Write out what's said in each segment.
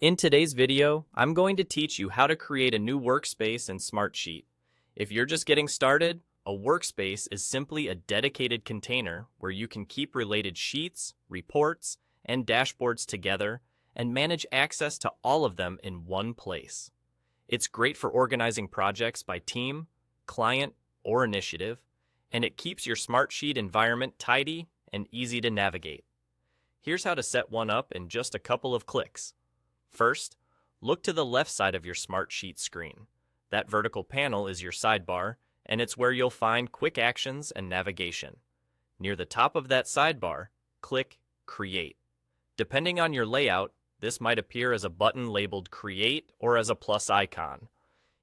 In today's video, I'm going to teach you how to create a new workspace in Smartsheet. If you're just getting started, a workspace is simply a dedicated container where you can keep related sheets, reports, and dashboards together and manage access to all of them in one place. It's great for organizing projects by team, client, or initiative, and it keeps your Smartsheet environment tidy and easy to navigate. Here's how to set one up in just a couple of clicks. First, look to the left side of your Smartsheet screen. That vertical panel is your sidebar, and it's where you'll find quick actions and navigation. Near the top of that sidebar, click Create. Depending on your layout, this might appear as a button labeled Create or as a plus icon.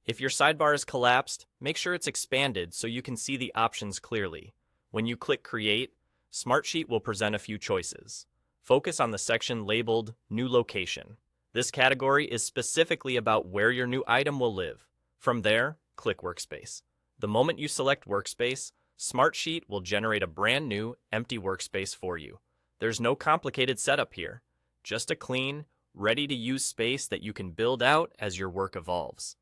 If your sidebar is collapsed, make sure it's expanded so you can see the options clearly. When you click Create, Smartsheet will present a few choices. Focus on the section labeled New Location. This category is specifically about where your new item will live. From there, click Workspace. The moment you select Workspace, Smartsheet will generate a brand new, empty workspace for you. There's no complicated setup here, just a clean, ready-to-use space that you can build out as your work evolves.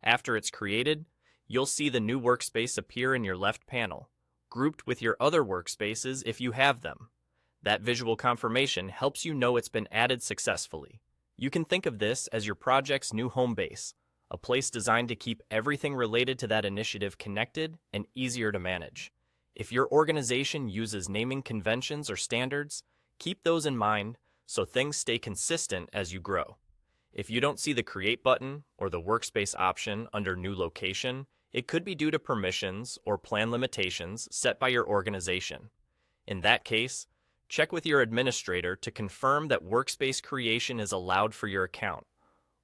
After it's created, you'll see the new workspace appear in your left panel, grouped with your other workspaces if you have them. That visual confirmation helps you know it's been added successfully. You can think of this as your project's new home base, a place designed to keep everything related to that initiative connected and easier to manage. If your organization uses naming conventions or standards, keep those in mind so things stay consistent as you grow. If you don't see the Create button or the Workspace option under New Location, it could be due to permissions or plan limitations set by your organization. In that case, check with your administrator to confirm that workspace creation is allowed for your account.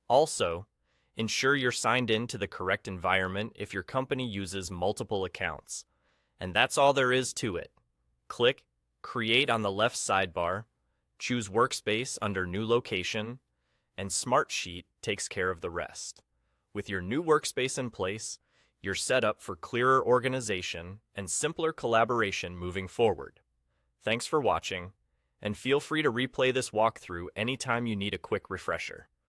Also, ensure you're signed in to the correct environment if your company uses multiple accounts. And that's all there is to it. Click Create on the left sidebar, choose Workspace under New Location, and Smartsheet takes care of the rest. With your new workspace in place, you're set up for clearer organization and simpler collaboration moving forward. Thanks for watching, and feel free to replay this walkthrough anytime you need a quick refresher.